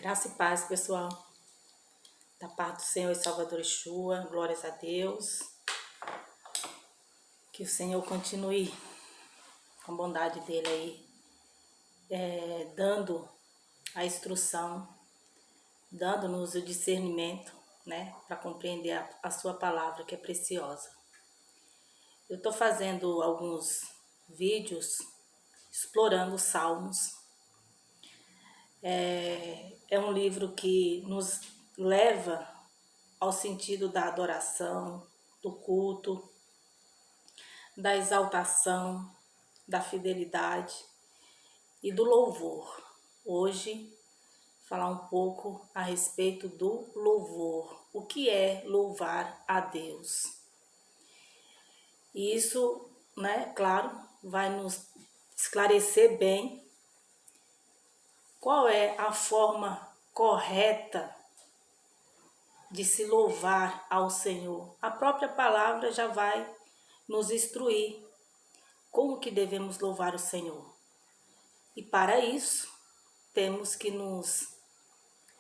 Graça e paz, pessoal. Da parte do Senhor e Salvador Yeshua, glórias a Deus. Que o Senhor continue com a bondade dele aí, dando a instrução, dando-nos o discernimento, né, para compreender a sua palavra, que é preciosa. Eu estou fazendo alguns vídeos explorando os Salmos. É um livro que nos leva ao sentido da adoração, do culto, da exaltação, da fidelidade e do louvor. Hoje, falar um pouco a respeito do louvor. O que é louvar a Deus? E isso, né, claro, vai nos esclarecer bem qual é a forma correta de se louvar ao Senhor. A própria palavra já vai nos instruir como que devemos louvar o Senhor. E para isso, temos que nos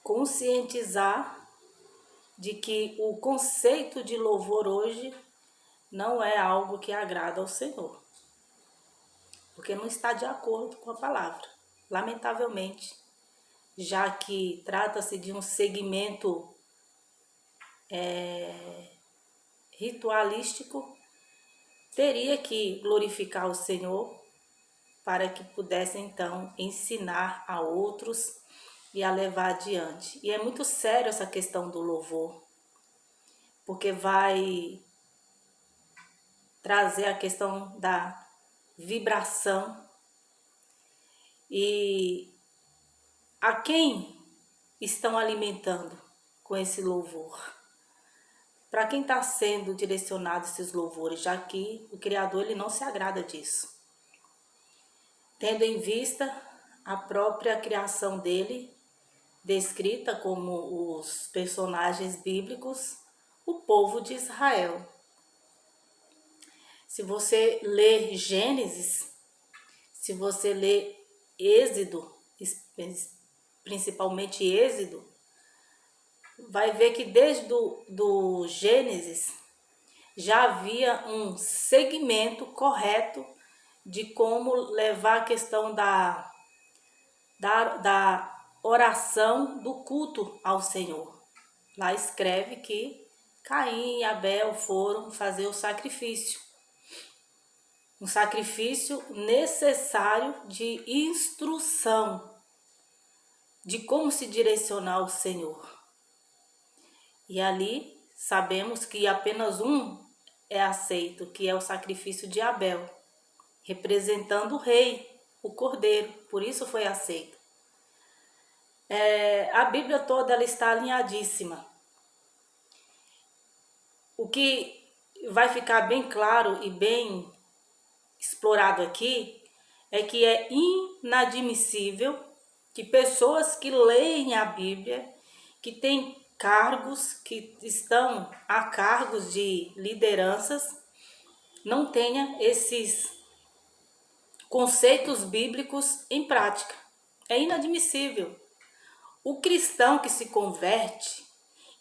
conscientizar de que o conceito de louvor hoje não é algo que agrada ao Senhor, porque não está de acordo com a palavra, lamentavelmente, já que trata-se de um segmento ritualístico, teria que glorificar o Senhor para que pudesse então ensinar a outros e a levar adiante. E é muito sério essa questão do louvor, porque vai trazer a questão da vibração e a quem estão alimentando com esse louvor. Para quem está sendo direcionado esses louvores, já que o Criador ele não se agrada disso. Tendo em vista a própria criação dele, descrita como os personagens bíblicos, o povo de Israel. Se você ler Gênesis, se você ler Êxodo, principalmente Êxodo, vai ver que desde do Gênesis já havia um segmento correto de como levar a questão da oração, do culto ao Senhor. Lá escreve que Caim e Abel foram fazer o sacrifício. Um sacrifício necessário de instrução, de como se direcionar ao Senhor. E ali sabemos que apenas um é aceito, que é o sacrifício de Abel, representando o rei, o cordeiro, por isso foi aceito. A Bíblia toda ela está alinhadíssima. O que vai ficar bem claro e bem explorado aqui é que é inadmissível que pessoas que leem a Bíblia, que têm cargos, que estão a cargos de lideranças, não tenha esses conceitos bíblicos em prática. É inadmissível. O cristão que se converte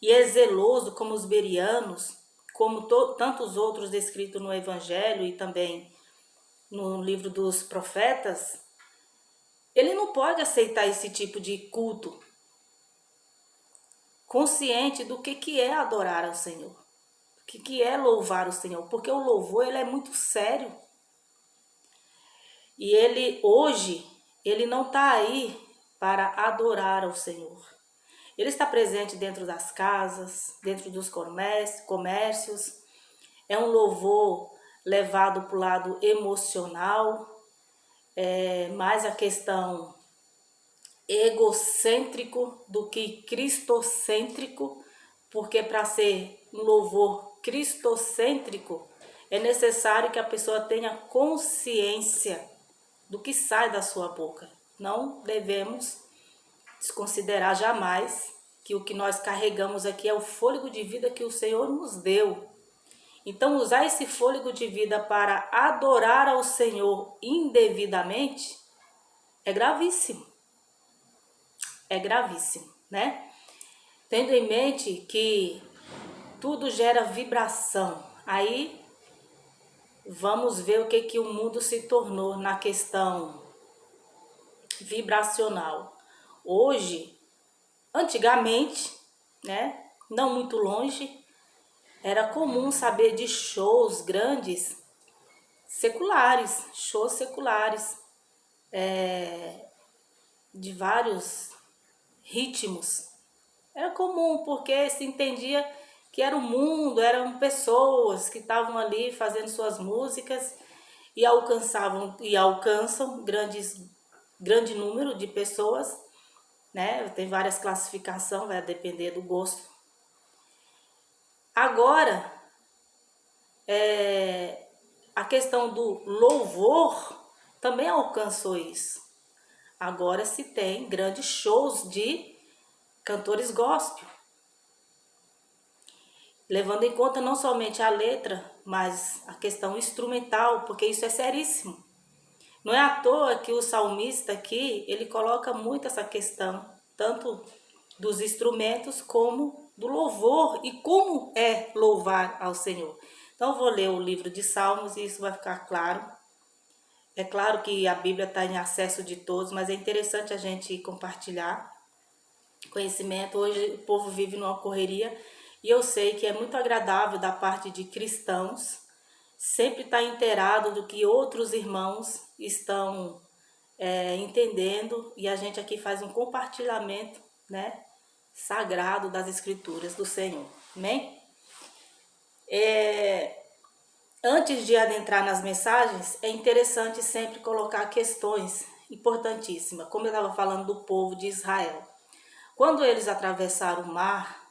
e é zeloso como os bereanos, como tantos outros descritos no Evangelho e também no livro dos profetas, ele não pode aceitar esse tipo de culto, consciente do que é adorar ao Senhor, o que é louvar o Senhor, porque o louvor ele é muito sério. E ele hoje, ele não está aí para adorar ao Senhor. Ele está presente dentro das casas, dentro dos comércios. É um louvor levado para o lado emocional, mais a questão egocêntrico do que cristocêntrico, porque para ser um louvor cristocêntrico é necessário que a pessoa tenha consciência do que sai da sua boca. Não devemos desconsiderar jamais que o que nós carregamos aqui é o fôlego de vida que o Senhor nos deu. Então, usar esse fôlego de vida para adorar ao Senhor indevidamente é gravíssimo. É gravíssimo. né? Tendo em mente que tudo gera vibração. Aí vamos ver o que o mundo se tornou na questão vibracional. Hoje, antigamente, né, não muito longe, era comum saber de shows grandes seculares, shows seculares, de vários ritmos. Era comum porque se entendia que era o mundo, eram pessoas que estavam ali fazendo suas músicas e alcançam grande número de pessoas, né? Tem várias classificações, vai depender do gosto. Agora, a questão do louvor também alcançou isso. Agora se tem grandes shows de cantores gospel, levando em conta não somente a letra, mas a questão instrumental, porque isso é seríssimo. Não é à toa que o salmista aqui, ele coloca muito essa questão, tanto dos instrumentos como do louvor e como é louvar ao Senhor. Então eu vou ler o livro de Salmos e isso vai ficar claro. É claro que a Bíblia está em acesso de todos, mas é interessante a gente compartilhar conhecimento. Hoje o povo vive numa correria e eu sei que é muito agradável da parte de cristãos sempre estar inteirado do que outros irmãos estão entendendo, e a gente aqui faz um compartilhamento, né, sagrado das escrituras do Senhor. Amém? Antes de adentrar nas mensagens, é interessante sempre colocar questões importantíssimas, como eu estava falando do povo de Israel. Quando eles atravessaram o mar,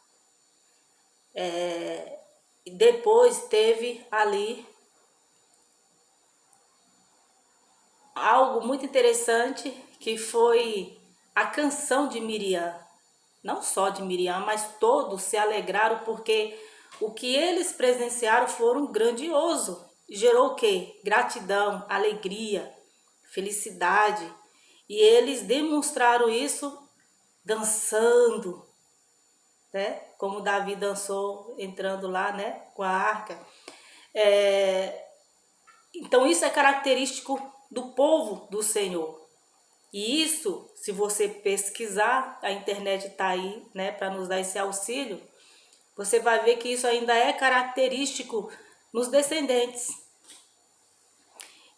depois teve ali algo muito interessante, que foi a canção de Miriam. Não só de Miriam, mas todos se alegraram porque o que eles presenciaram foram grandioso. Gerou o quê? Gratidão, alegria, felicidade. E eles demonstraram isso dançando, né? Como Davi dançou entrando lá, né? Com a arca. Então isso é característico do povo do Senhor. E isso, se você pesquisar, a internet está aí, né, para nos dar esse auxílio, você vai ver que isso ainda é característico nos descendentes,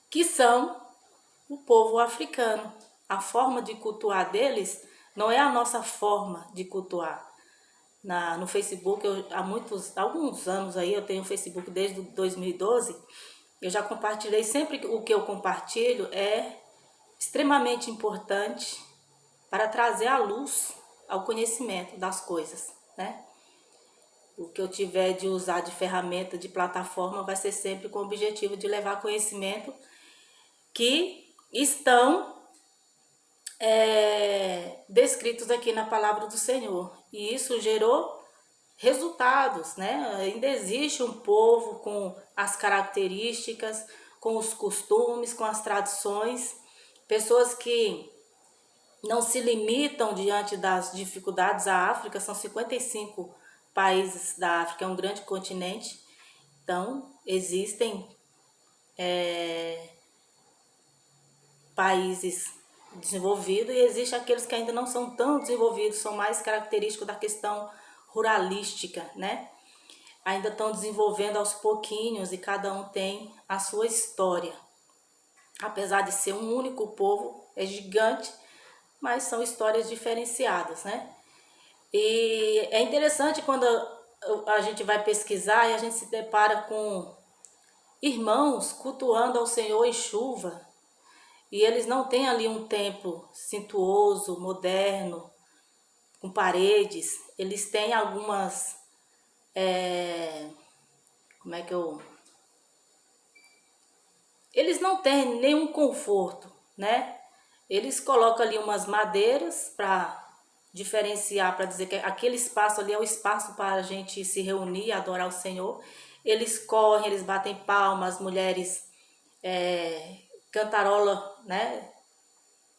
que são o povo africano. A forma de cultuar deles não é a nossa forma de cultuar. No Facebook, há alguns anos aí, eu tenho o Facebook desde 2012, eu já compartilhei, sempre o que eu compartilho é extremamente importante para trazer à luz ao conhecimento das coisas, né? O que eu tiver de usar de ferramenta, de plataforma, vai ser sempre com o objetivo de levar conhecimento que estão descritos aqui na palavra do Senhor. E isso gerou resultados, né? Ainda existe um povo com as características, com os costumes, com as tradições, pessoas que não se limitam diante das dificuldades. A África são 55 países da África, é um grande continente, então existem países desenvolvidos e existem aqueles que ainda não são tão desenvolvidos, são mais característicos da questão ruralística, né? Ainda estão desenvolvendo aos pouquinhos e cada um tem a sua história. Apesar de ser um único povo, é gigante, mas são histórias diferenciadas, né? E é interessante quando a gente vai pesquisar e a gente se depara com irmãos cultuando ao Senhor em chuva, e eles não têm ali um templo suntuoso, moderno, com paredes. Eles têm algumas... Eles não têm nenhum conforto, né? Eles colocam ali umas madeiras para diferenciar, para dizer que aquele espaço ali é o espaço para a gente se reunir e adorar o Senhor. Eles correm, eles batem palmas, as mulheres cantarolam, né?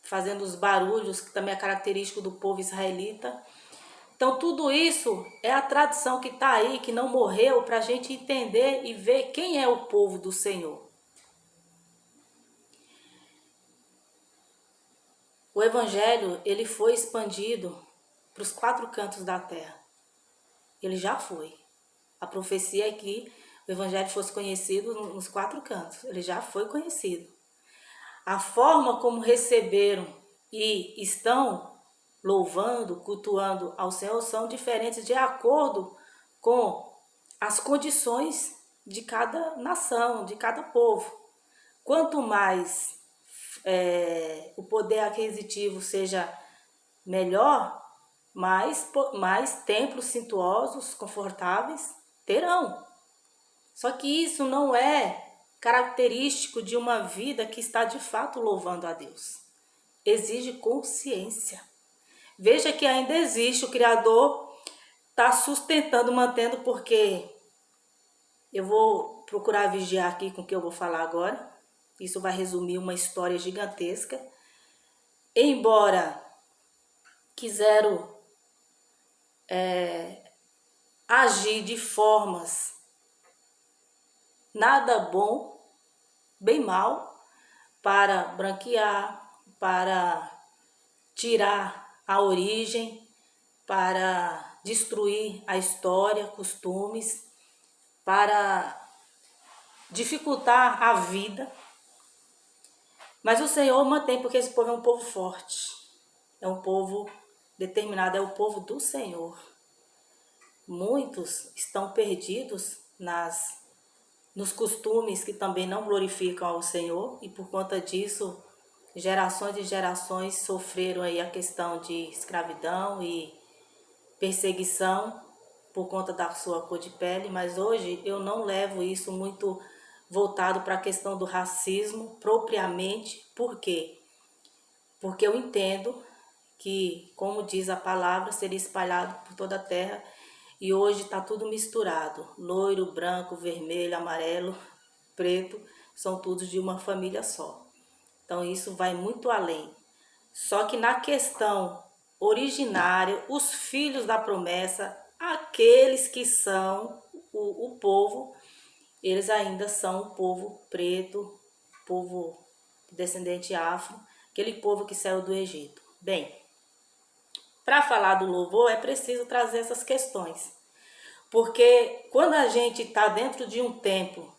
Fazendo os barulhos, que também é característico do povo israelita. Então tudo isso é a tradição que está aí, que não morreu, para a gente entender e ver quem é o povo do Senhor. O Evangelho, ele foi expandido para os 4 cantos da terra. Ele já foi. A profecia é que o Evangelho fosse conhecido nos 4 cantos. Ele já foi conhecido. A forma como receberam e estão louvando, cultuando ao Senhor são diferentes de acordo com as condições de cada nação, de cada povo. Quanto mais o poder aquisitivo seja melhor, mais templos suntuosos, confortáveis terão. Só que isso não é característico de uma vida que está de fato louvando a Deus. Exige consciência. Veja que ainda existe, o Criador está sustentando, mantendo, porque eu vou procurar vigiar aqui com o que eu vou falar agora. Isso vai resumir uma história gigantesca. Embora quiseram agir de formas nada bom, bem mal, para branquear, para tirar a origem, para destruir a história, costumes, para dificultar a vida. Mas o Senhor mantém, porque esse povo é um povo forte, é um povo determinado, é o povo do Senhor. Muitos estão perdidos nos costumes que também não glorificam ao Senhor, e por conta disso, gerações e gerações sofreram aí a questão de escravidão e perseguição por conta da sua cor de pele. Mas hoje eu não levo isso muito voltado para a questão do racismo propriamente. Por quê? Porque eu entendo que, como diz a palavra, seria espalhado por toda a terra, e hoje está tudo misturado. Loiro, branco, vermelho, amarelo, preto, são todos de uma família só. Então isso vai muito além. Só que na questão originária, os filhos da promessa, aqueles que são o povo, eles ainda são o povo preto, povo descendente afro, aquele povo que saiu do Egito. Bem, para falar do louvor é preciso trazer essas questões. Porque quando a gente está dentro de um templo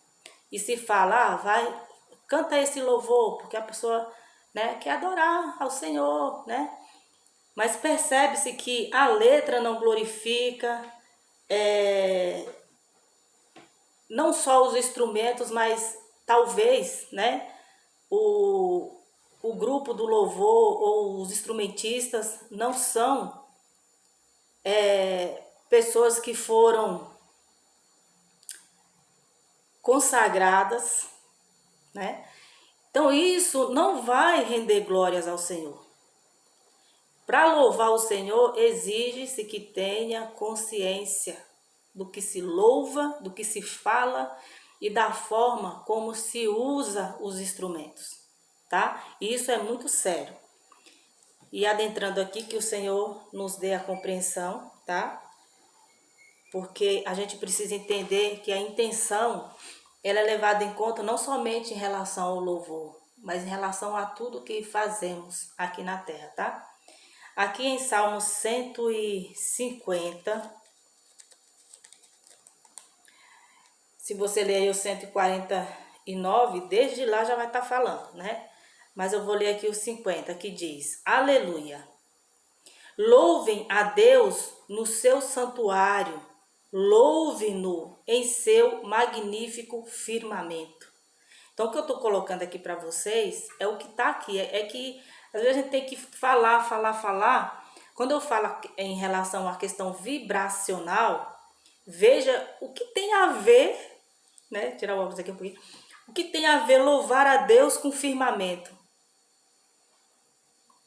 e se fala, vai, canta esse louvor, porque a pessoa, né, quer adorar ao Senhor, né? Mas percebe-se que a letra não glorifica, não só os instrumentos, mas talvez, né, o grupo do louvor ou os instrumentistas não são pessoas que foram consagradas, né? Então isso não vai render glórias ao Senhor. Para louvar o Senhor, exige-se que tenha consciência do que se louva, do que se fala e da forma como se usa os instrumentos, tá? E isso é muito sério. E adentrando aqui, que o Senhor nos dê a compreensão, tá? Porque a gente precisa entender que a intenção, ela é levada em conta não somente em relação ao louvor, mas em relação a tudo que fazemos aqui na terra, tá? Aqui em Salmo 150, se você ler aí o 149, desde lá já vai estar falando, né? Mas eu vou ler aqui o 50, que diz: Aleluia! Louvem a Deus no seu santuário, louve-no em seu magnífico firmamento. Então, o que eu estou colocando aqui para vocês é o que está aqui. É que às vezes a gente tem que falar. Quando eu falo em relação à questão vibracional, veja o que tem a ver, né? Tirar o óculos aqui um pouquinho. O que tem a ver louvar a Deus com firmamento?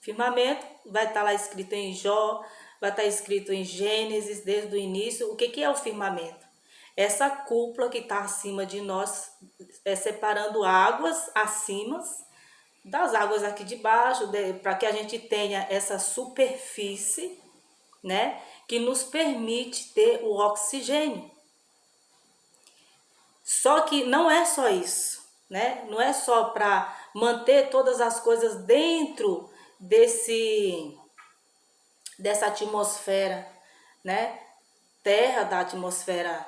Firmamento vai estar lá escrito em Jó, vai estar escrito em Gênesis, desde o início. O que é o firmamento? Essa cúpula que está acima de nós, separando águas acima das águas aqui de baixo, para que a gente tenha essa superfície, né, que nos permite ter o oxigênio. Só que não é só isso, né? Não é só para manter todas as coisas dentro dessa atmosfera, né? Terra da atmosfera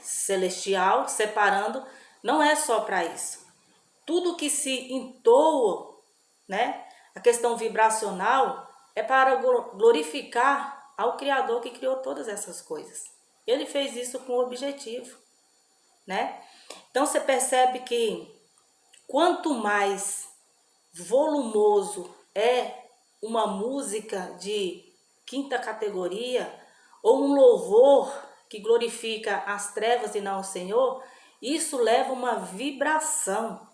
celestial, separando, não é só para isso. Tudo que se entoa, né? A questão vibracional é para glorificar ao Criador que criou todas essas coisas. Ele fez isso com objetivo, né? Então você percebe que quanto mais volumoso é uma música de quinta categoria ou um louvor que glorifica as trevas e não o Senhor, isso leva uma vibração.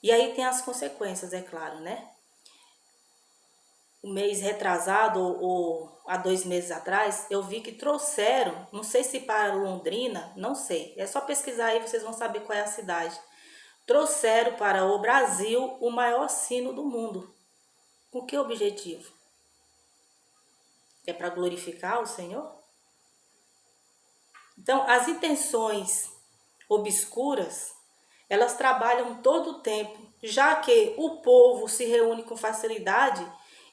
E aí tem as consequências, é claro, né? Um mês retrasado ou há 2 meses atrás, eu vi que trouxeram, não sei se para Londrina, não sei, é só pesquisar aí, vocês vão saber qual é a cidade. Trouxeram para o Brasil o maior sino do mundo. Com que objetivo? É para glorificar o Senhor? Então, as intenções obscuras, elas trabalham todo o tempo, já que o povo se reúne com facilidade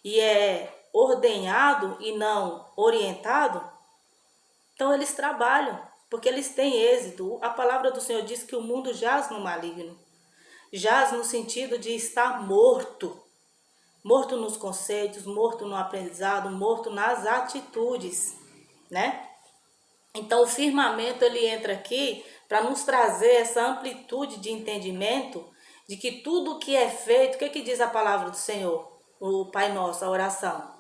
e é ordenhado e não orientado, então eles trabalham, porque eles têm êxito. A palavra do Senhor diz que o mundo jaz no maligno. Jaz no sentido de estar morto. Morto nos conceitos, morto no aprendizado, morto nas atitudes, né? Então o firmamento ele entra aqui para nos trazer essa amplitude de entendimento de que tudo que é feito, o que diz a palavra do Senhor? O Pai Nosso, a oração.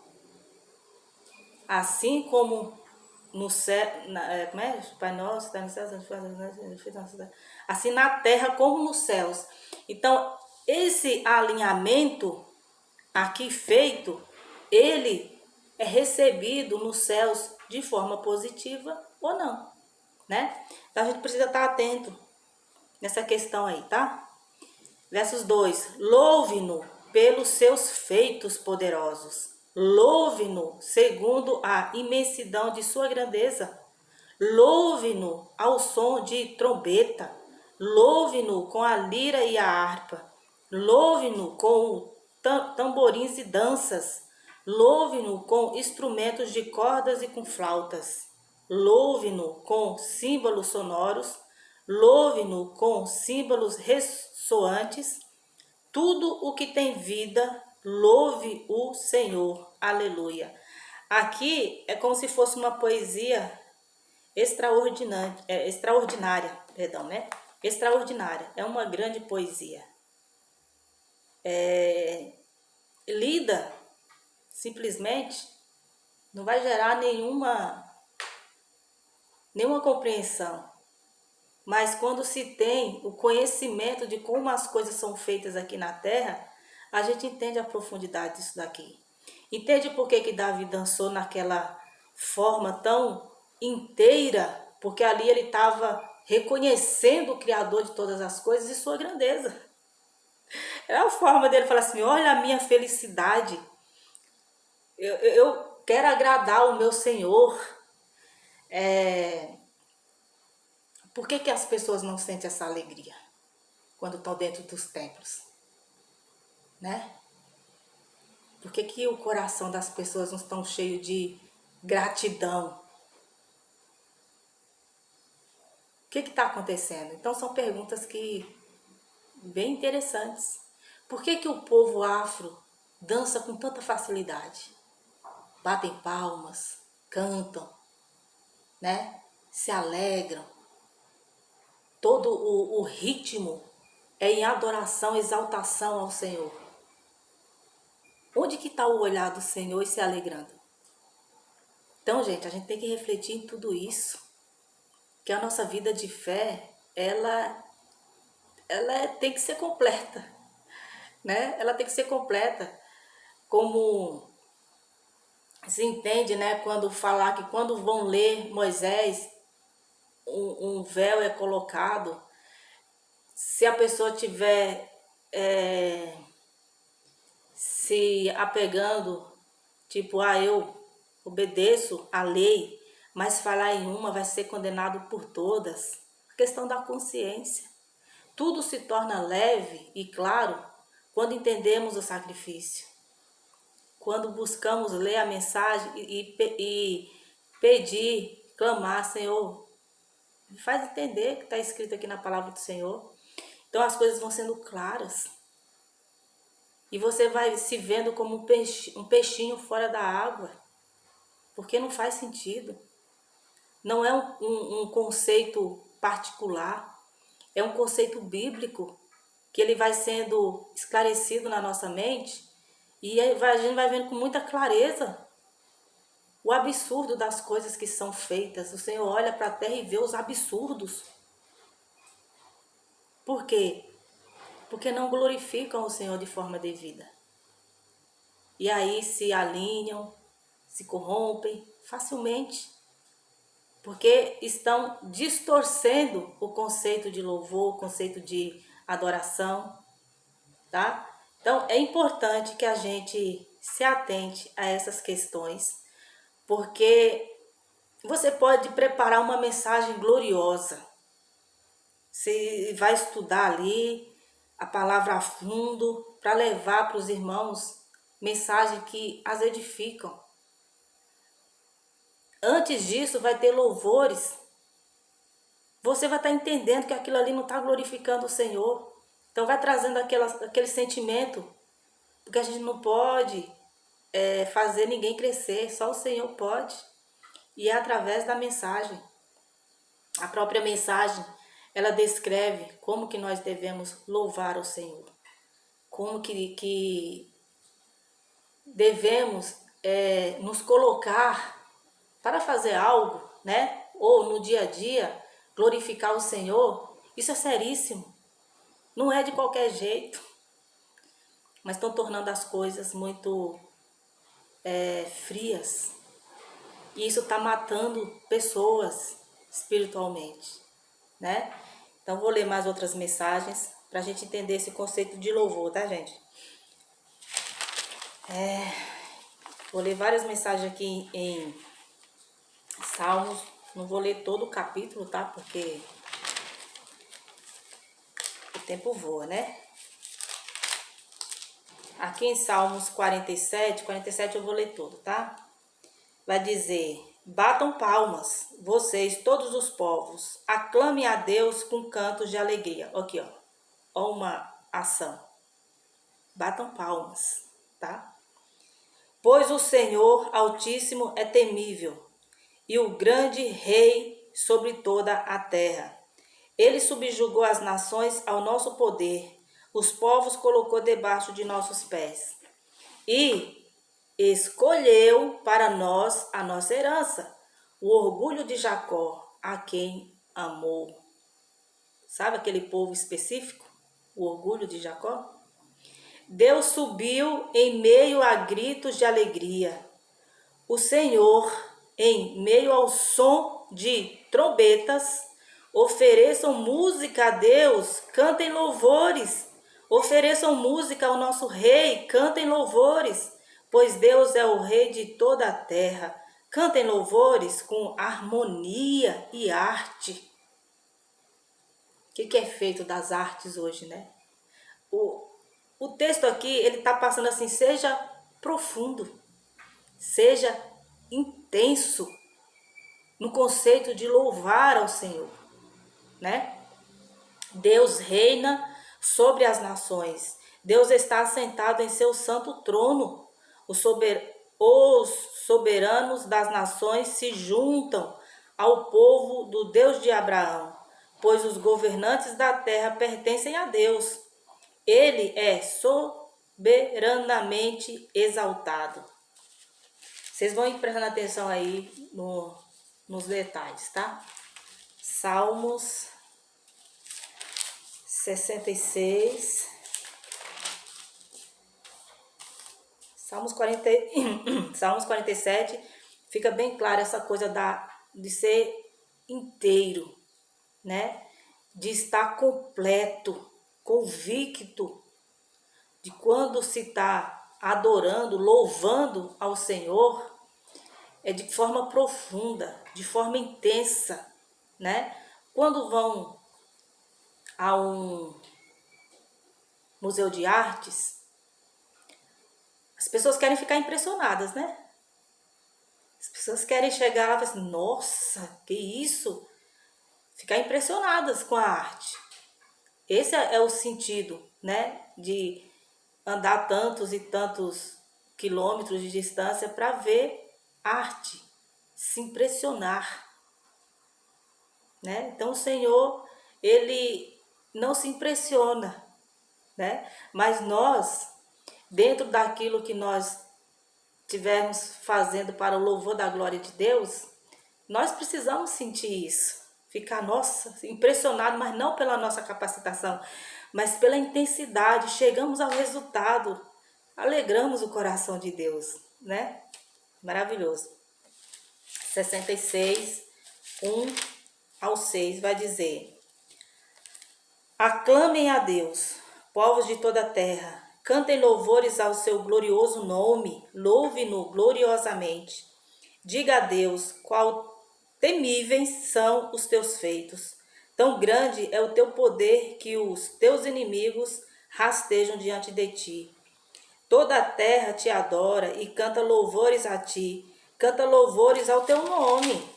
Assim como no céu, como é? Pai Nosso, está no céu, assim na terra como nos céus. Então, esse alinhamento aqui feito, ele é recebido nos céus de forma positiva ou não, né? Então a gente precisa estar atento nessa questão aí, tá? Versos 2: louve-no pelos seus feitos poderosos, louve-no segundo a imensidão de sua grandeza, louve-no ao som de trombeta, louve-no com a lira e a harpa, louve-no com tamborins e danças, louve-no com instrumentos de cordas e com flautas, louve-no com símbolos sonoros, louve-no com símbolos ressoantes, tudo o que tem vida, louve o Senhor. Aleluia. Aqui é como se fosse uma poesia extraordinária, perdão, né? Extraordinária. É uma grande poesia. Lida simplesmente não vai gerar nenhuma compreensão. Mas quando se tem o conhecimento de como as coisas são feitas aqui na Terra, a gente entende a profundidade disso daqui. Entende por que Davi dançou naquela forma tão inteira? Porque ali ele estava reconhecendo o Criador de todas as coisas e sua grandeza. É a forma dele falar assim, olha a minha felicidade. Eu quero agradar o meu Senhor. Por que as pessoas não sentem essa alegria quando estão dentro dos templos? Né? Por que o coração das pessoas não está cheio de gratidão? O que está acontecendo? Então são perguntas bem interessantes. Por que o povo afro dança com tanta facilidade? Batem palmas, cantam, né? Se alegram. Todo o ritmo é em adoração, exaltação ao Senhor. Onde que está o olhar do Senhor e se alegrando? Então, gente, a gente tem que refletir em tudo isso. Que a nossa vida de fé, ela tem que ser completa, né? Ela tem que ser completa. Como se entende, né? Quando falar que quando vão ler Moisés, um véu é colocado. Se a pessoa tiver se apegando Tipo, eu obedeço a lei, mas falar em uma vai ser condenado por todas. Questão da consciência. Tudo se torna leve e claro quando entendemos o sacrifício. Quando buscamos ler a mensagem e pedir, clamar, Senhor, me faz entender o que está escrito aqui na palavra do Senhor. Então as coisas vão sendo claras. E você vai se vendo como um peixinho fora da água. Porque não faz sentido. Não é um conceito particular. É um conceito bíblico que ele vai sendo esclarecido na nossa mente. E a gente vai vendo com muita clareza o absurdo das coisas que são feitas. O Senhor olha para a terra e vê os absurdos. Por quê? Porque não glorificam o Senhor de forma devida. E aí se alinham, se corrompem facilmente. Porque estão distorcendo o conceito de louvor, o conceito de adoração, tá? Então é importante que a gente se atente a essas questões, porque você pode preparar uma mensagem gloriosa. Você vai estudar ali a palavra a fundo para levar para os irmãos mensagem que as edificam. Antes disso vai ter louvores. Você vai estar entendendo que aquilo ali não está glorificando o Senhor. Então vai trazendo aquele sentimento, porque a gente não pode fazer ninguém crescer, só o Senhor pode. E é através da mensagem. A própria mensagem, ela descreve como que nós devemos louvar o Senhor. Como que devemos nos colocar para fazer algo, né? Ou no dia a dia, glorificar o Senhor. Isso é seríssimo. Não é de qualquer jeito. Mas estão tornando as coisas muito frias. E isso está matando pessoas espiritualmente, né? Então vou ler mais outras mensagens para a gente entender esse conceito de louvor, tá, gente? Vou ler várias mensagens aqui em Salmos. Não vou ler todo o capítulo, tá? Porque o tempo voa, né? Aqui em Salmos 47 eu vou ler todo, tá? Vai dizer: batam palmas, vocês, todos os povos, aclamem a Deus com cantos de alegria. Aqui, ó. Ó uma ação. Batam palmas, tá? Pois o Senhor Altíssimo é temível, e o grande Rei sobre toda a terra. Ele subjugou as nações ao nosso poder, os povos colocou debaixo de nossos pés. E escolheu para nós a nossa herança, o orgulho de Jacó, a quem amou. Sabe aquele povo específico? O orgulho de Jacó? Deus subiu em meio a gritos de alegria. O Senhor, em meio ao som de trombetas, ofereçam música a Deus, cantem louvores. Ofereçam música ao nosso Rei, cantem louvores, pois Deus é o Rei de toda a terra. Cantem louvores com harmonia e arte. O que é feito das artes hoje, né? O texto aqui, ele está passando assim: seja profundo, seja intenso no conceito de louvar ao Senhor, né? Deus reina sobre as nações. Deus está assentado em seu santo trono. Os soberanos das nações se juntam ao povo do Deus de Abraão, pois os governantes da terra pertencem a Deus. Ele é soberanamente exaltado. Vocês vão ir prestando atenção aí nos detalhes, tá? Salmos 66. Salmos 47, fica bem claro essa coisa de ser inteiro, né? De estar completo, convicto de quando se está adorando, louvando ao Senhor, é de forma profunda, de forma intensa, né? Quando vão a um museu de artes, as pessoas querem ficar impressionadas, né? As pessoas querem chegar lá e falar assim, nossa, que isso? Ficar impressionadas com a arte. Esse é o sentido, né? De andar tantos e tantos quilômetros de distância para ver arte, se impressionar, né? Então o Senhor, ele não se impressiona, né? Mas nós, dentro daquilo que nós estivermos fazendo para o louvor da glória de Deus, nós precisamos sentir isso. Ficar, nossa, impressionado, mas não pela nossa capacitação, mas pela intensidade. Chegamos ao resultado, alegramos o coração de Deus, né? Maravilhoso. 66, 1 ao 6 vai dizer: aclamem a Deus, povos de toda a terra. Cantem louvores ao seu glorioso nome, louve-no gloriosamente. Diga a Deus, qual temíveis são os teus feitos. Tão grande é o teu poder que os teus inimigos rastejam diante de ti. Toda a terra te adora e canta louvores a ti. Canta louvores ao teu nome.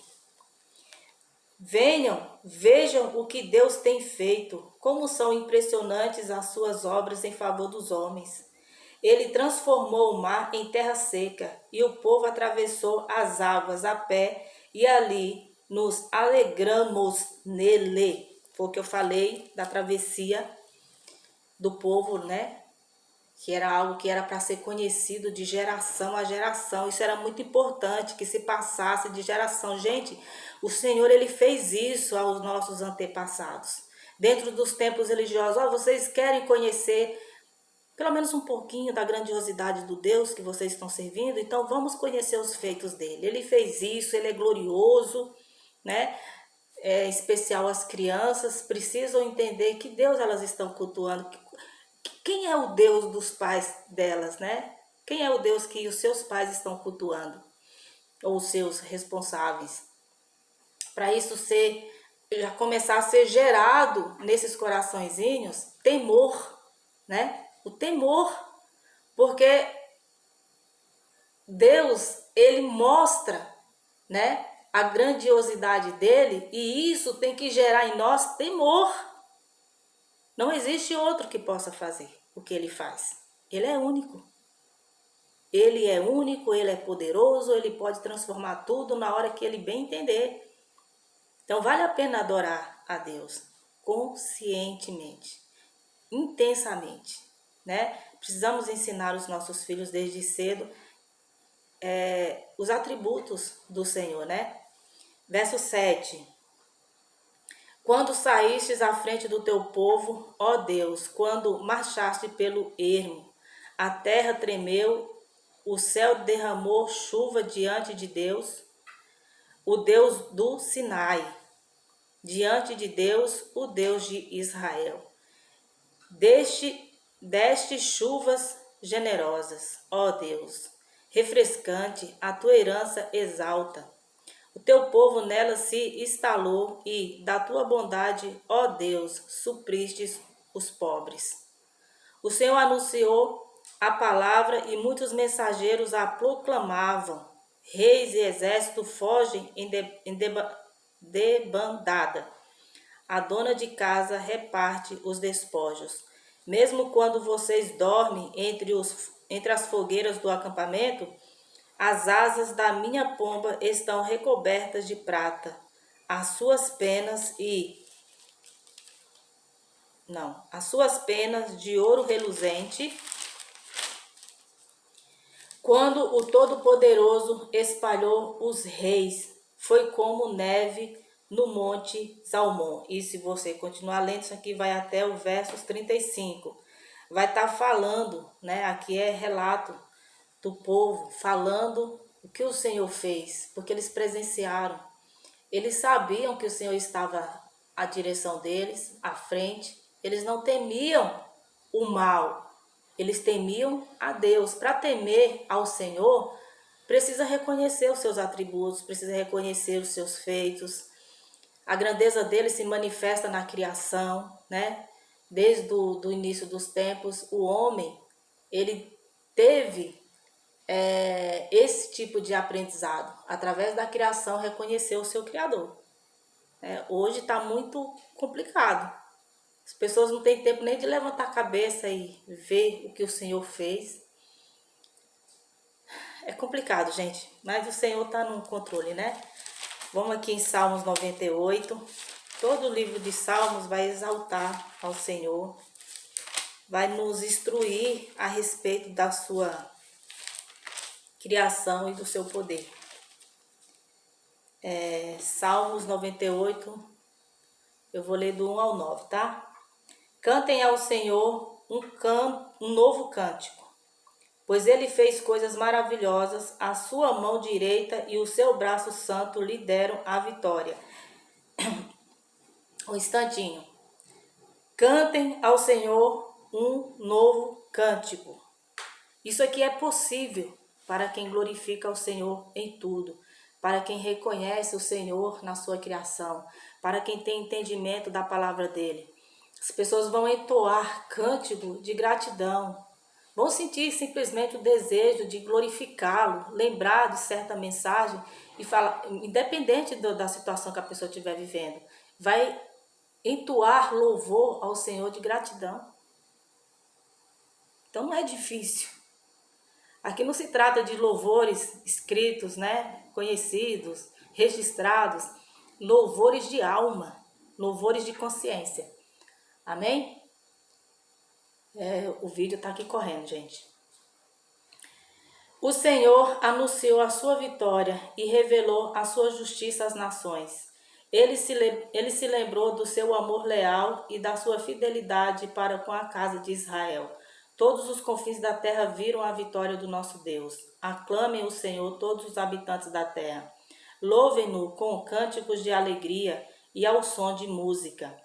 Venham, vejam o que Deus tem feito, como são impressionantes as suas obras em favor dos homens. Ele transformou o mar em terra seca e o povo atravessou as águas a pé e ali nos alegramos nele. Foi o que eu falei da travessia do povo, né? Que era algo que era para ser conhecido de geração a geração. Isso era muito importante, que se passasse de geração. Gente, o Senhor, ele fez isso aos nossos antepassados. Dentro dos templos religiosos, vocês querem conhecer pelo menos um pouquinho da grandiosidade do Deus que vocês estão servindo? Então vamos conhecer os feitos dele. Ele fez isso, ele é glorioso, né? É especial. As crianças precisam entender que Deus elas estão cultuando. Quem é o Deus dos pais delas, né? Quem é o Deus que os seus pais estão cultuando? Ou os seus responsáveis? Para isso já começar a ser gerado nesses coraçõezinhos temor, né? O temor, porque Deus, ele mostra, né, a grandiosidade dele, e isso tem que gerar em nós temor. Não existe outro que possa fazer o que ele faz. Ele é único. Ele é único, ele é poderoso, ele pode transformar tudo na hora que ele bem entender. Então vale a pena adorar a Deus conscientemente, intensamente, né? Precisamos ensinar os nossos filhos desde cedo os atributos do Senhor, né? Verso 7. Quando saístes à frente do teu povo, ó Deus, quando marchaste pelo ermo, a terra tremeu, o céu derramou chuva diante de Deus, o Deus do Sinai, diante de Deus, o Deus de Israel. Deste chuvas generosas, ó Deus, refrescante, a tua herança exalta. O teu povo nela se instalou e, da tua bondade, ó Deus, supristes os pobres. O Senhor anunciou a palavra e muitos mensageiros a proclamavam. Reis e exército fogem em debandada. A dona de casa reparte os despojos. Mesmo quando vocês dormem entre as fogueiras do acampamento, as asas da minha pomba estão recobertas de prata. As suas penas de ouro reluzente. Quando o Todo-Poderoso espalhou os reis, foi como neve no monte Salmão. E se você continuar lendo, isso aqui vai até o versos 35. Vai estar falando, né? Aqui é relato do povo, falando o que o Senhor fez, porque eles presenciaram. Eles sabiam que o Senhor estava à direção deles, à frente. Eles não temiam o mal. Eles temiam a Deus. Para temer ao Senhor, precisa reconhecer os seus atributos, precisa reconhecer os seus feitos. A grandeza dele se manifesta na criação, né? Desde o início dos tempos, o homem, ele teve esse tipo de aprendizado. Através da criação, reconhecer o seu Criador. Hoje está muito complicado. As pessoas não têm tempo nem de levantar a cabeça e ver o que o Senhor fez. É complicado, gente, mas o Senhor está no controle, né? Vamos aqui em Salmos 98. Todo o livro de Salmos vai exaltar ao Senhor, vai nos instruir a respeito da sua criação e do seu poder. Salmos 98, eu vou ler do 1 ao 9, tá? Cantem ao Senhor um novo cântico, pois ele fez coisas maravilhosas, a sua mão direita e o seu braço santo lhe deram a vitória. Um instantinho. Cantem ao Senhor um novo cântico. Isso aqui é possível para quem glorifica o Senhor em tudo, para quem reconhece o Senhor na sua criação, para quem tem entendimento da palavra dele. As pessoas vão entoar cântico de gratidão, vão sentir simplesmente o desejo de glorificá-lo, lembrar de certa mensagem e falar, independente da situação que a pessoa estiver vivendo, vai entoar louvor ao Senhor de gratidão. Então não é difícil. Aqui não se trata de louvores escritos, né, conhecidos, registrados, louvores de alma, louvores de consciência. Amém? O vídeo está aqui correndo, gente. O Senhor anunciou a sua vitória e revelou a sua justiça às nações. Ele se lembrou do seu amor leal e da sua fidelidade para com a casa de Israel. Todos os confins da terra viram a vitória do nosso Deus. Aclamem o Senhor todos os habitantes da terra. Louvem-no com cânticos de alegria e ao som de música.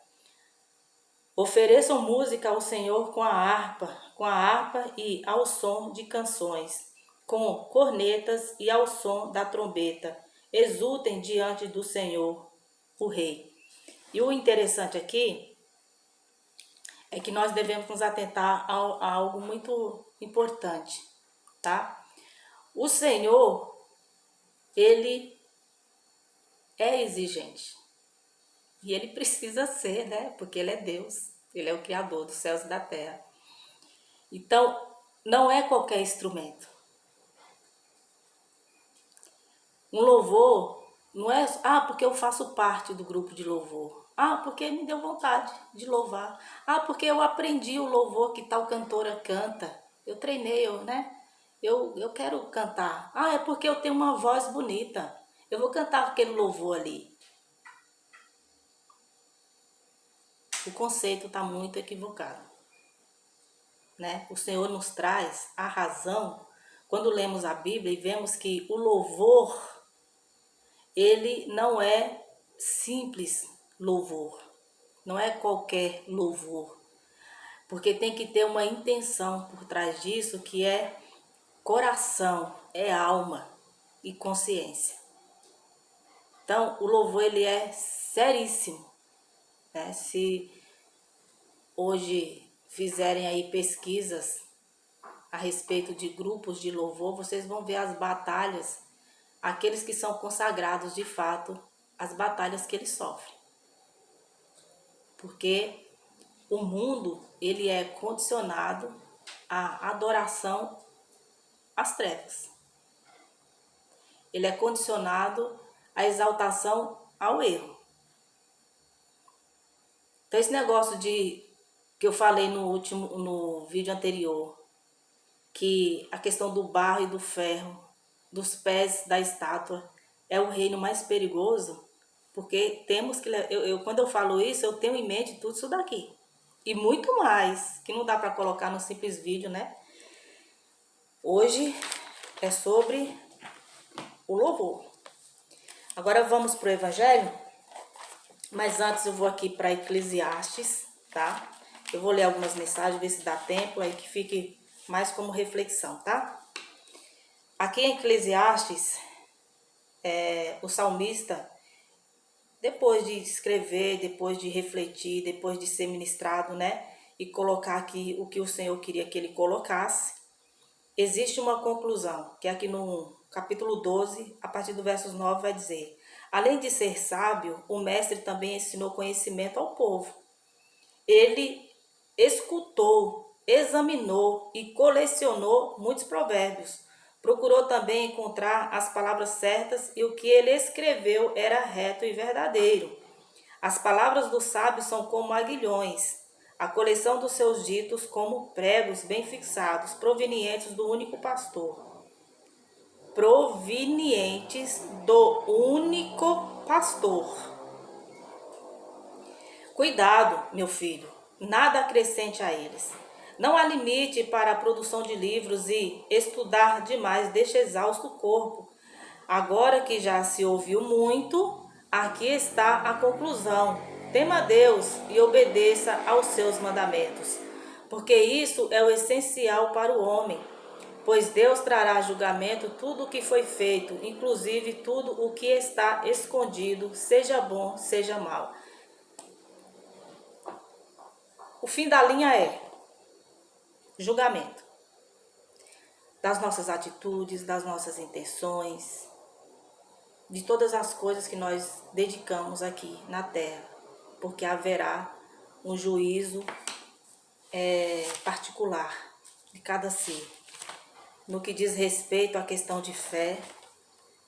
Ofereçam música ao Senhor com a harpa e ao som de canções, com cornetas e ao som da trombeta. Exultem diante do Senhor, o Rei. E o interessante aqui é que nós devemos nos atentar a algo muito importante, tá? O Senhor, ele é exigente. E ele precisa ser, né? Porque ele é Deus. Ele é o Criador dos céus e da terra. Então, não é qualquer instrumento. Um louvor não é, porque eu faço parte do grupo de louvor. Porque me deu vontade de louvar. Porque eu aprendi o louvor que tal cantora canta. Eu treinei, eu quero cantar. É porque eu tenho uma voz bonita. Eu vou cantar aquele louvor ali. O conceito está muito equivocado, né? O Senhor nos traz a razão quando lemos a Bíblia e vemos que o louvor, ele não é simples louvor, não é qualquer louvor, porque tem que ter uma intenção por trás disso, que é coração, é alma e consciência. Então, o louvor, ele é seríssimo. Se hoje fizerem aí pesquisas a respeito de grupos de louvor, vocês vão ver as batalhas, aqueles que são consagrados de fato, as batalhas que eles sofrem. Porque o mundo, ele é condicionado à adoração às trevas. Ele é condicionado à exaltação ao erro. Então esse negócio que eu falei no vídeo anterior, que a questão do barro e do ferro, dos pés da estátua, é o reino mais perigoso, porque temos que... quando eu falo isso, eu tenho em mente tudo isso daqui. E muito mais, que não dá para colocar no simples vídeo, né? Hoje é sobre o louvor. Agora vamos para o Evangelho. Mas antes eu vou aqui para Eclesiastes, tá? Eu vou ler algumas mensagens, ver se dá tempo, aí que fique mais como reflexão, tá? Aqui em Eclesiastes, o salmista, depois de escrever, depois de refletir, depois de ser ministrado, né? E colocar aqui o que o Senhor queria que ele colocasse, existe uma conclusão, que aqui no capítulo 12, a partir do versos 9, vai dizer: além de ser sábio, o mestre também ensinou conhecimento ao povo. Ele escutou, examinou e colecionou muitos provérbios. Procurou também encontrar as palavras certas e o que ele escreveu era reto e verdadeiro. As palavras do sábio são como aguilhões, a coleção dos seus ditos como pregos bem fixados, provenientes do único pastor. Provenientes do único pastor. Cuidado, meu filho, nada acrescente a eles. Não há limite para a produção de livros e estudar demais deixa exausto o corpo. Agora que já se ouviu muito, aqui está a conclusão. Tema a Deus e obedeça aos seus mandamentos, porque isso é o essencial para o homem. Pois Deus trará a julgamento tudo o que foi feito, inclusive tudo o que está escondido, seja bom, seja mal. O fim da linha é julgamento das nossas atitudes, das nossas intenções, de todas as coisas que nós dedicamos aqui na terra, porque haverá um juízo particular de cada ser, no que diz respeito à questão de fé,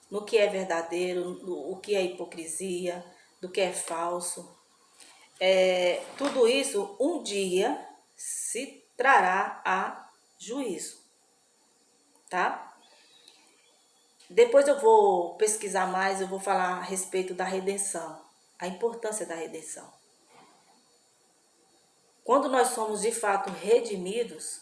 no que é verdadeiro, o que é hipocrisia, do que é falso. Tudo isso um dia se trará a juízo, tá? Depois eu vou pesquisar mais, eu vou falar a respeito da redenção, a importância da redenção. Quando nós somos de fato redimidos,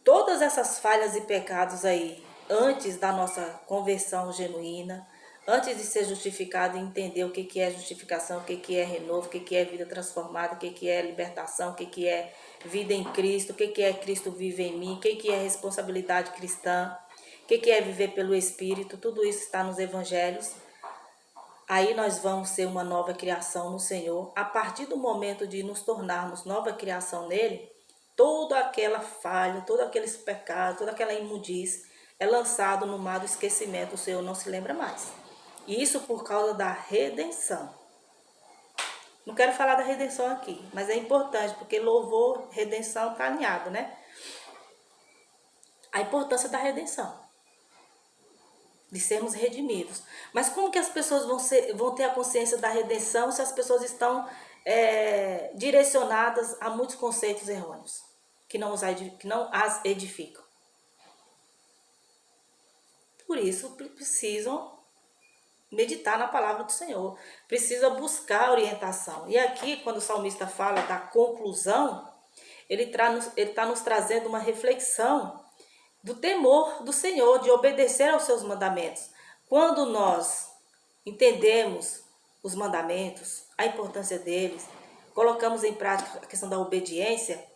todas essas falhas e pecados aí, antes da nossa conversão genuína, antes de ser justificado e entender o que é justificação, o que é renovo, o que é vida transformada, o que é libertação, o que é vida em Cristo, o que é Cristo vive em mim, o que é responsabilidade cristã, o que é viver pelo Espírito, tudo isso está nos evangelhos. Aí nós vamos ser uma nova criação no Senhor. A partir do momento de nos tornarmos nova criação nele, toda aquela falha, todos aqueles pecados, toda aquela imundice é lançado no mar do esquecimento. O Senhor não se lembra mais. E isso por causa da redenção. Não quero falar da redenção aqui, mas é importante, porque louvor, redenção está alinhado, né? A importância da redenção, de sermos redimidos. Mas como que as pessoas vão ter a consciência da redenção se as pessoas estão direcionadas a muitos conceitos errôneos, que não as edificam? Por isso, precisam meditar na palavra do Senhor, precisa buscar orientação. E aqui, quando o salmista fala da conclusão, ele está nos trazendo uma reflexão do temor do Senhor, de obedecer aos seus mandamentos. Quando nós entendemos os mandamentos, a importância deles, colocamos em prática a questão da obediência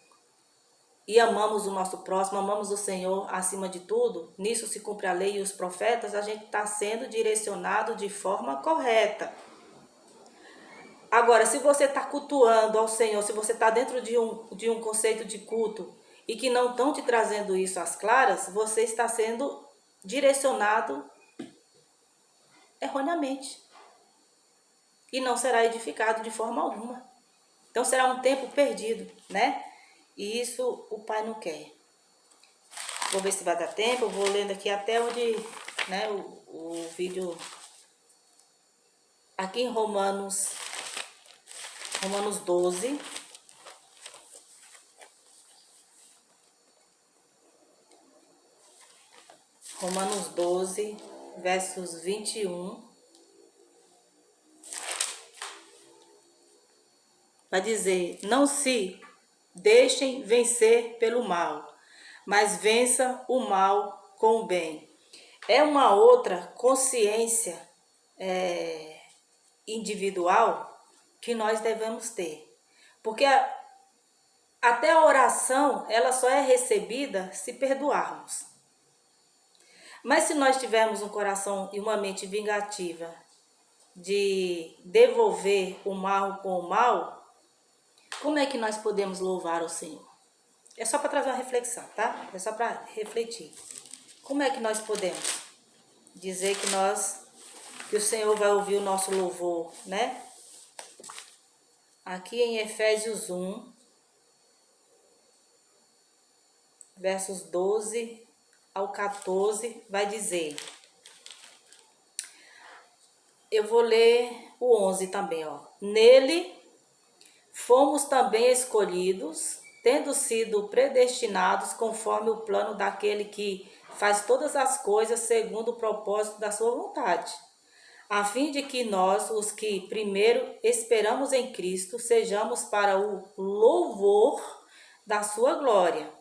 e amamos o nosso próximo, amamos o Senhor acima de tudo, nisso se cumpre a lei e os profetas, a gente está sendo direcionado de forma correta. Agora, se você está cultuando ao Senhor, se você está dentro de um conceito de culto e que não estão te trazendo isso às claras, você está sendo direcionado erroneamente e não será edificado de forma alguma. Então será um tempo perdido, né? E isso o Pai não quer. Vou ver se vai dar tempo, eu vou lendo aqui até onde, né, o vídeo. Aqui em Romanos 12. Romanos 12, versos 21. Vai dizer: não se deixem vencer pelo mal, mas vença o mal com o bem. É uma outra consciência individual que nós devemos ter. Porque Até a oração, ela só é recebida se perdoarmos. Mas se nós tivermos um coração e uma mente vingativa de devolver o mal com o mal, como é que nós podemos louvar o Senhor? É só para trazer uma reflexão, tá? É só para refletir. Como é que nós podemos dizer que o Senhor vai ouvir o nosso louvor, né? Aqui em Efésios 1, versos 12 ao 14, vai dizer... Eu vou ler o 11 também, ó. Nele fomos também escolhidos, tendo sido predestinados conforme o plano daquele que faz todas as coisas segundo o propósito da sua vontade, a fim de que nós, os que primeiro esperamos em Cristo, sejamos para o louvor da sua glória.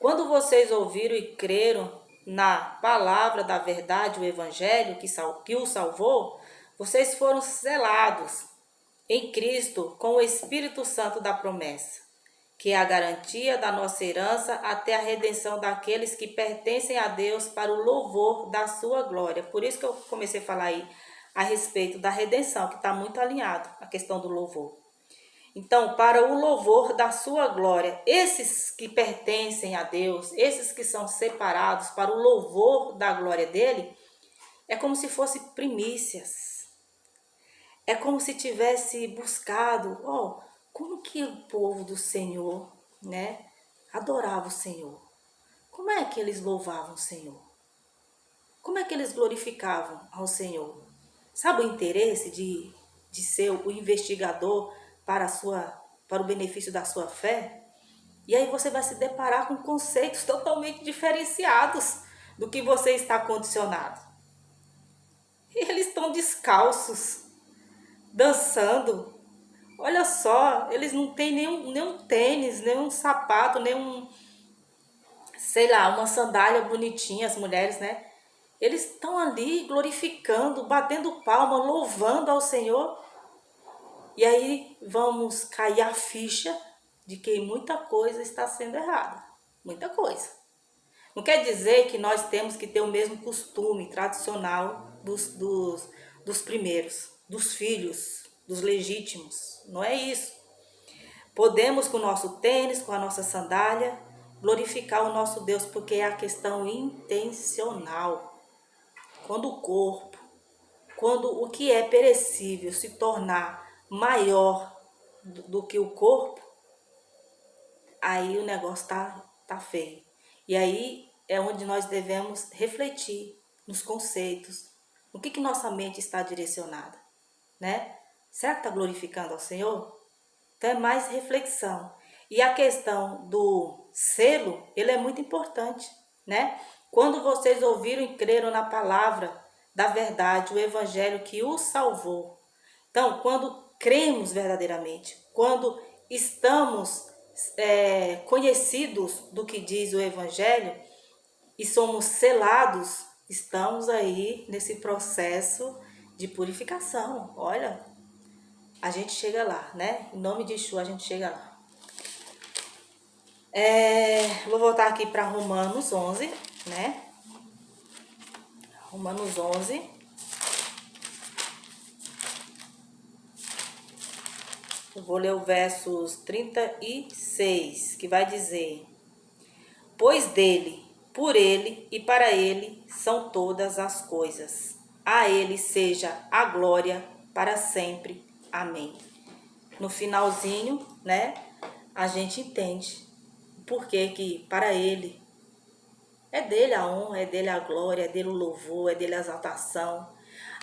Quando vocês ouviram e creram na palavra da verdade, o evangelho que o salvou, vocês foram selados em Cristo com o Espírito Santo da promessa, que é a garantia da nossa herança até a redenção daqueles que pertencem a Deus para o louvor da sua glória. Por isso que eu comecei a falar aí a respeito da redenção, que está muito alinhado à questão do louvor. Então, para o louvor da sua glória, esses que pertencem a Deus, esses que são separados para o louvor da glória dele, é como se fosse primícias. É como se tivesse buscado, como que o povo do Senhor, né, adorava o Senhor? Como é que eles louvavam o Senhor? Como é que eles glorificavam ao Senhor? Sabe o interesse de ser o investigador para o benefício da sua fé? E aí você vai se deparar com conceitos totalmente diferenciados do que você está condicionado. E eles estão descalços, dançando. Olha só, eles não têm nenhum tênis, nenhum sapato, sei lá, uma sandália bonitinha, as mulheres, né? Eles estão ali glorificando, batendo palma, louvando ao Senhor. E aí vamos cair a ficha de que muita coisa está sendo errada. Muita coisa. Não quer dizer que nós temos que ter o mesmo costume tradicional dos primeiros, dos filhos, dos legítimos. Não é isso. Podemos, com o nosso tênis, com a nossa sandália, glorificar o nosso Deus, porque é a questão intencional. Quando o que é perecível se tornar maior do que o corpo, aí o negócio tá feio. E aí é onde nós devemos refletir nos conceitos, no que nossa mente está direcionada, né? Será que está glorificando ao Senhor? Então é mais reflexão. E a questão do selo, ele é muito importante, né? Quando vocês ouviram e creram na palavra da verdade, o evangelho que os salvou. Então, quando cremos verdadeiramente, quando estamos conhecidos do que diz o evangelho e somos selados, estamos aí nesse processo de purificação. Olha, a gente chega lá, né? Em nome de Yeshua, a gente chega lá. Vou voltar aqui para Romanos 11, né? Romanos 11. Eu vou ler o versos 36, que vai dizer: Pois dele, por ele e para ele são todas as coisas. A ele seja a glória para sempre. Amém. No finalzinho, né, a gente entende por que para ele é dele a honra, é dele a glória, é dele o louvor, é dele a exaltação,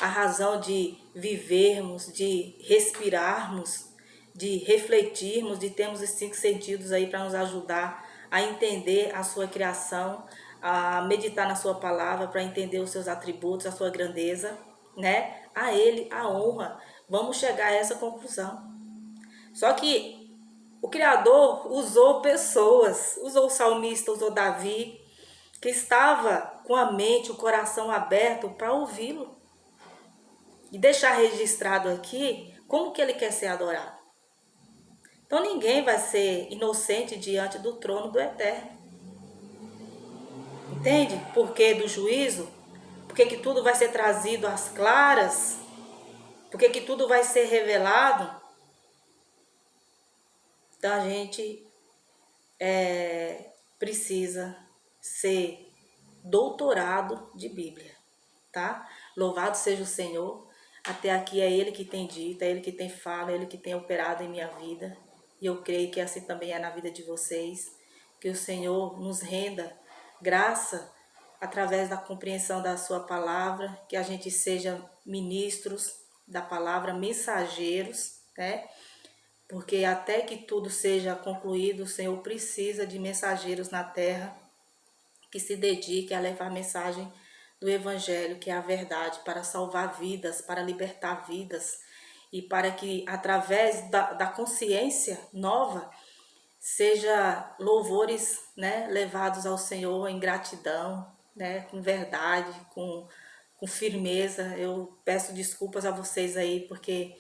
a razão de vivermos, de respirarmos, de refletirmos, de termos os 5 sentidos aí para nos ajudar a entender a sua criação, a meditar na sua palavra, para entender os seus atributos, a sua grandeza, né? A ele a honra. Vamos chegar a essa conclusão. Só que o Criador usou pessoas, usou o salmista, usou Davi, que estava com a mente, o coração aberto para ouvi-lo. E deixar registrado aqui como que ele quer ser adorado. Então ninguém vai ser inocente diante do trono do Eterno. Entende? Por que do juízo? Porque que tudo vai ser trazido às claras? Porque que tudo vai ser revelado? Então a gente precisa ser doutorado de Bíblia, tá? Louvado seja o Senhor. Até aqui é Ele que tem dito, é Ele que tem falado, é Ele que tem operado em minha vida. E eu creio que assim também é na vida de vocês. Que o Senhor nos renda graça através da compreensão da sua palavra, que a gente seja ministros da palavra, mensageiros, né? Porque até que tudo seja concluído, o Senhor precisa de mensageiros na terra que se dediquem a levar a mensagem do Evangelho, que é a verdade, para salvar vidas, para libertar vidas e para que através da consciência nova seja louvores, né, levados ao Senhor em gratidão, né, com verdade, com firmeza. Eu peço desculpas a vocês aí porque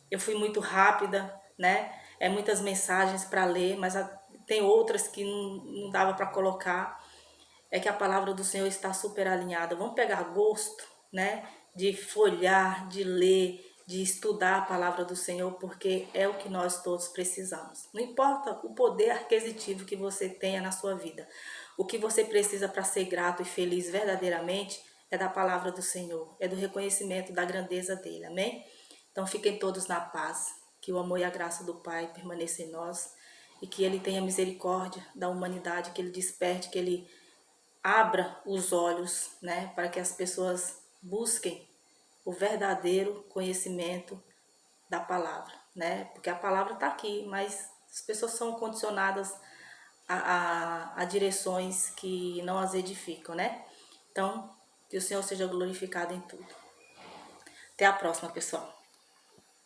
eu fui muito rápida, né? É muitas mensagens para ler, mas tem outras que não dava para colocar. É que a palavra do Senhor está super alinhada. Vamos pegar gosto, né? De folhear, de ler, de estudar a palavra do Senhor, porque é o que nós todos precisamos. Não importa o poder aquisitivo que você tenha na sua vida. O que você precisa para ser grato e feliz verdadeiramente é da palavra do Senhor, é do reconhecimento da grandeza dele. Amém? Então fiquem todos na paz, que o amor e a graça do Pai permaneçam em nós e que Ele tenha misericórdia da humanidade, que Ele desperte, que Ele abra os olhos, né, para que as pessoas busquem o verdadeiro conhecimento da palavra, né? Porque a palavra está aqui, mas as pessoas são condicionadas a direções que não as edificam, né? Então, que o Senhor seja glorificado em tudo. Até a próxima, pessoal.